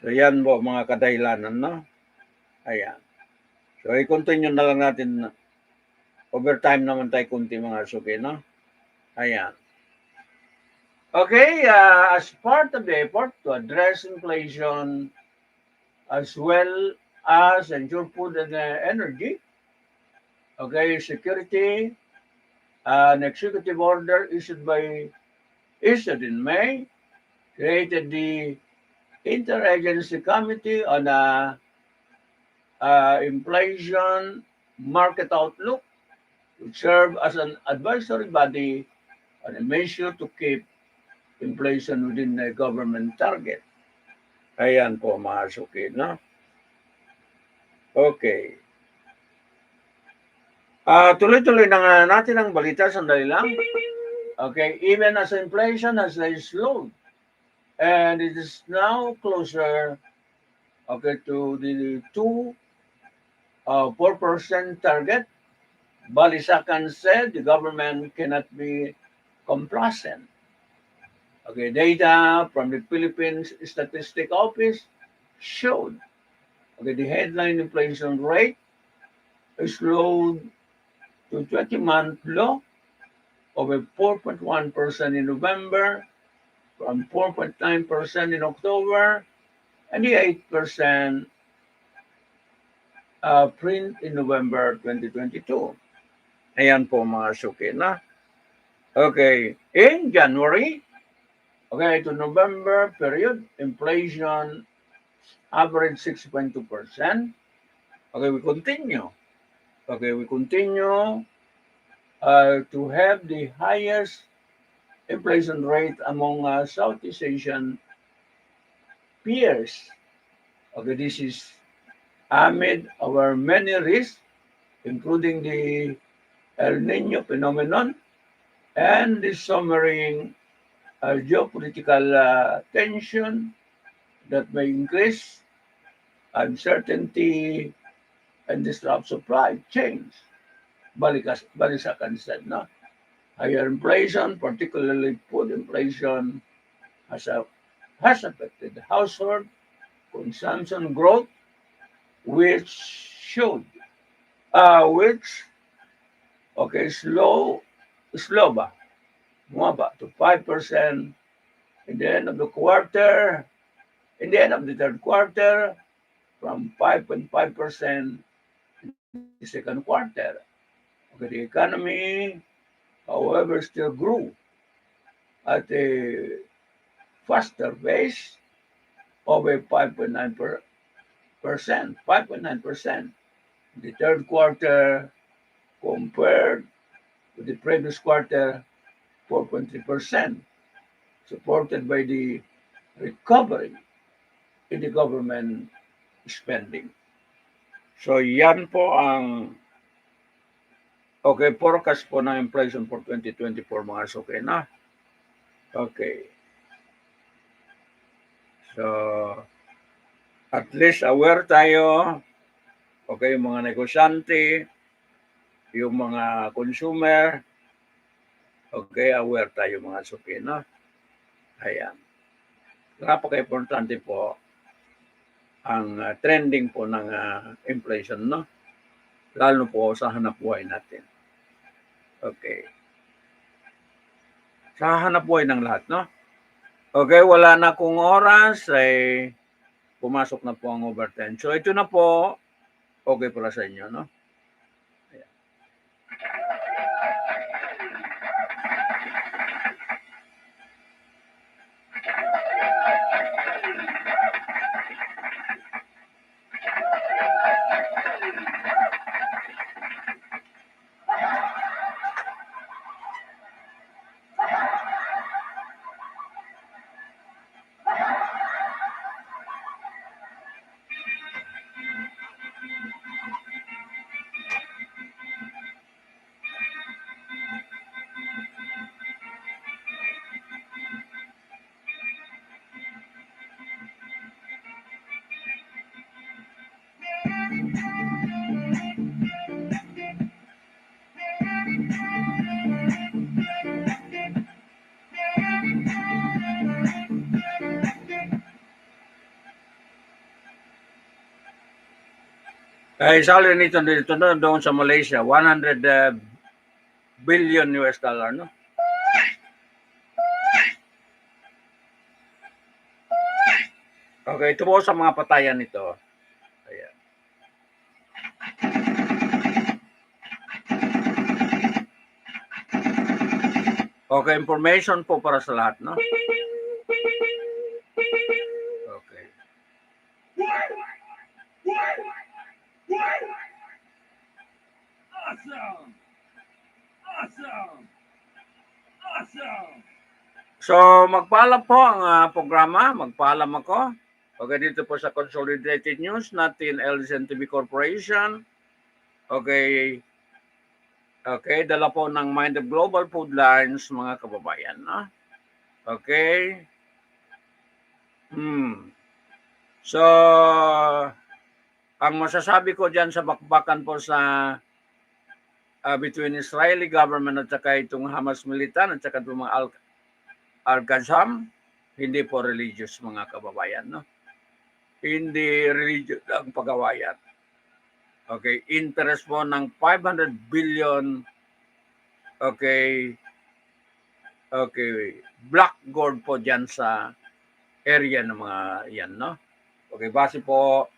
So yan po mga kadahilanan, no? Ayan. So i-continue na lang natin. Overtime naman tayo kunti mga suki, no? Ayan. Okay, as part of the effort to address inflation as well as ensure food and energy, okay, security, an executive order issued in May created the Interagency Committee on Inflation Market Outlook, which serve as an advisory body on a measure to keep inflation within the government target. Ayan po mga suki, no? Okay. Tuloy-tuloy na natin ang balita, sandali lang. Okay, even as inflation has slowed and it is now closer, okay, to the 4% target. Balisacan said the government cannot be complacent. Okay, data from the Philippines Statistic Office showed, okay, the headline inflation rate slowed to 20-month low of 4.1% in November, from 4.9% in October, and the 8% print in November 2022. Ayan po mga suki na. Okay, in January, okay, to November period, inflation average 6.2%. Okay, we continue. Okay, we continue to have the highest inflation rate among Southeast Asian peers. Okay, this is amid our many risks, including the El Nino phenomenon and the soaring geopolitical tension that may increase uncertainty and disrupt supply chains. Balisacan said, no? Higher inflation, particularly food inflation, has affected household consumption growth, which should, which, okay, slow ba? Bumaba to 5% in the end of the quarter, in the end of the third quarter, from 5.5% in the second quarter. Okay, the economy, however, still grew at a faster pace of a 5.9%, 5.9% in the third quarter compared with the previous quarter, 4.3%, supported by the recovery in the government spending. So yan po ang okay forecast po ng inflation for 2024 mga suki na. Okay. So at least aware tayo, okay, yung mga negosyante, yung mga consumer, okay, aware tayo mga suki na. Ayan. Napaka-importante po ang trending po ng inflation, no? Lalo po sa hanap buhay natin. Okay. Sa hanap buhay ng lahat, no? Okay, wala na akong oras, ay pumasok na po ang overtime. So ito na po, okay para sa inyo, no? Ayan. Ay, salary nito dito na doon sa Malaysia, 100 billion US dollar, no? Okay, ito po sa mga patayan nito. Ayan. Okay, information po para sa lahat, no? Okay. Awesome! Awesome! Awesome! So, magpaalam po ang programa. Magpaalam ako. Okay, dito po sa Consolidated News natin, ADLSNTV Corporation. Okay. Okay, dala po ng Mind of Global Food Lines, mga kababayan. No? Okay. So, ang masasabi ko dyan sa bakbakan po sa between Israeli government at saka itong Hamas militan at saka itong mga Al-Qassam, hindi po religious mga kababayan, no? Hindi religious ang pag-awayan. Okay, interest po ng 500 billion, okay, black gold po dyan sa area ng mga yan, no? Okay, base po,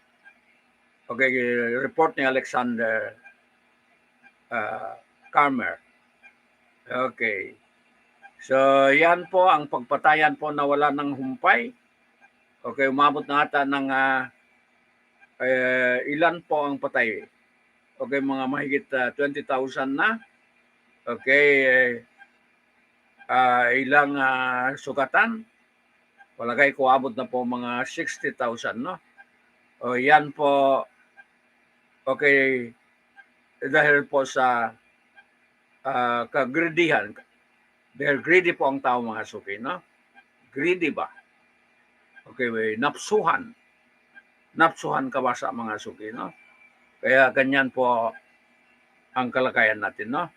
okay, report ni Alexander Karmer. Okay. So, yan po ang pagpatayan po na wala ng humpay. Okay, umabot na ata ng ilan po ang patay. Okay, mga mahigit 20,000 na. Okay, ilang sugatan. Palagay ko abot na po mga 60,000, no? O yan po, okay, dahil po sa kagridihan. Dahil greedy po ang tao mga suki, no? Greedy ba? Okay, napsuhan. Napsuhan ka ba sa mga suki, no? Kaya ganyan po ang kalagayan natin, no?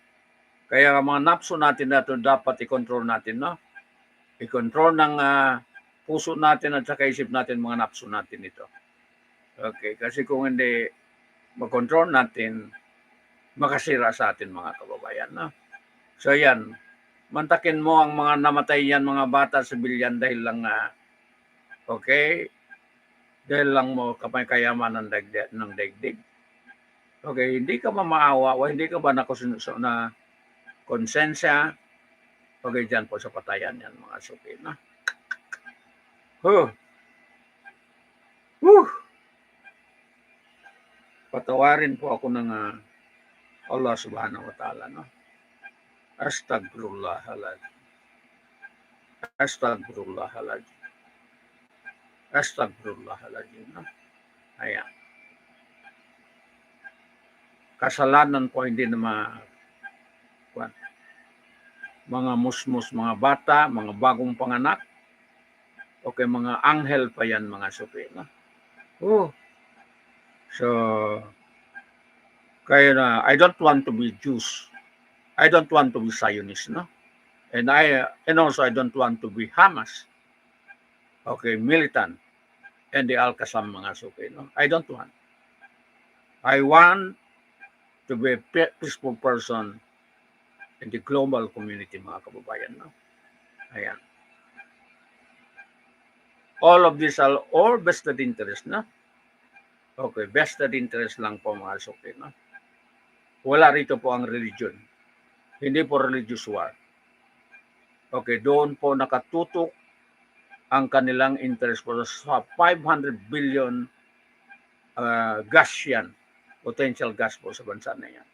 Kaya mga napso natin na ito dapat i-control natin, no? I-control ng puso natin at saka isip natin mga napso natin ito. Okay, kasi kung hindi mag-control natin, makasira sa atin mga kababayan, no? So yan, mantakin mo ang mga namatay yan mga bata, sibilyan dahil lang okay, dahil lang mo kayaman ng daigdig. Okay, hindi ka ba maawa o hindi ka ba na konsensya? Okay, dyan po sa patayan yan mga suki, no? Patawarin po ako ng Allah subhanahu wa ta'ala, no? Astagfirullahaladzim. Astagfirullahaladzim. Astagfirullahaladzim, no? Ayan. Kasalanan po hindi na mga musmus, mga bata, mga bagong panganak. Okay, mga anghel pa yan mga suki, no? So, kaya na, I don't want to be Jews. I don't want to be Zionist, no? And also I don't want to be Hamas. Okay, militant. And the Al-Qassam mga suki, no? I don't want. I want to be a peaceful person in the global community mga kababayan, no? Ayan. All of these are all vested interest, no? Okay, vested interest lang po mga suki, no? Wala rito po ang religion. Hindi po religious war. Okay, doon po nakatutok ang kanilang interest po sa 500 billion gas yan. Potential gas po sa bansa na yan.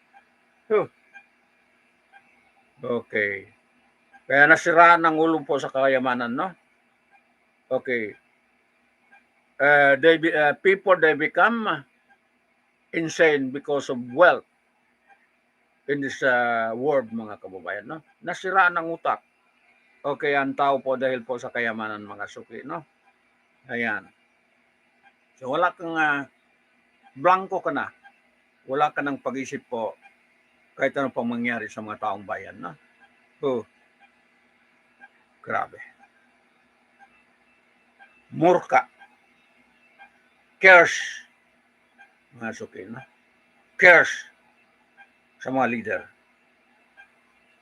Okay. Kaya nasiraan ng ulo po sa kayamanan, no? Okay. People, they become insane because of wealth in this world, mga kababayan, no? Nasiraan ng utak. Okay, ang tao po dahil po sa kayamanan, mga suki, no? Ayan. So, wala kang blanco ka na. Wala ka ng pag-isip po kahit ano pang mangyari sa mga taong bayan, no? Grabe. Murka. Cares. Mga suki, no? Cares sa mga leader.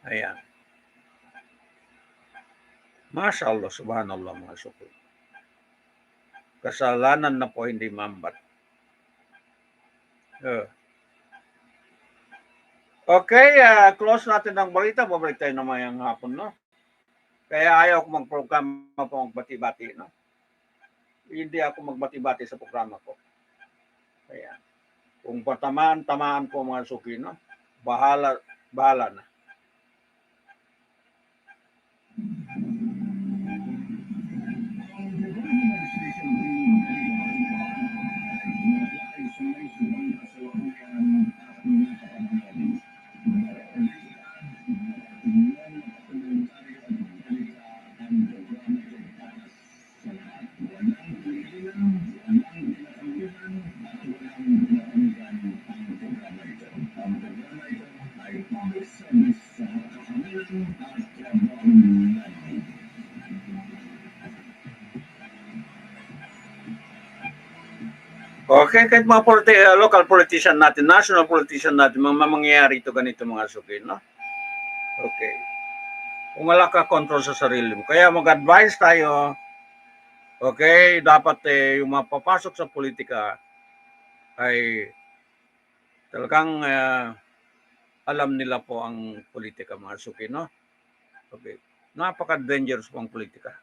Ayan. Masya Allah, subhanallah mga suki. Kasalanan na po hindi mambat. Okay, close natin ang balita. Babalik tayo naman yung hapon, no? Kaya ayaw ko mag-programa po magbati-bati, no? Hindi ako magbati-bati sa programa ko. Ayan. Kung tamaan po mga suki, no? Bahala na. Okay, kahit mga local politician natin, national politician natin, mga mangyayari ito ganito mga suki, no? Okay. Kung wala ka control sa sarili mo. Kaya mag-advise tayo, okay, dapat yung mapapasok sa politika ay talagang alam nila po ang politika mga suki, no? Okay. Napaka-dangerous po ang politika.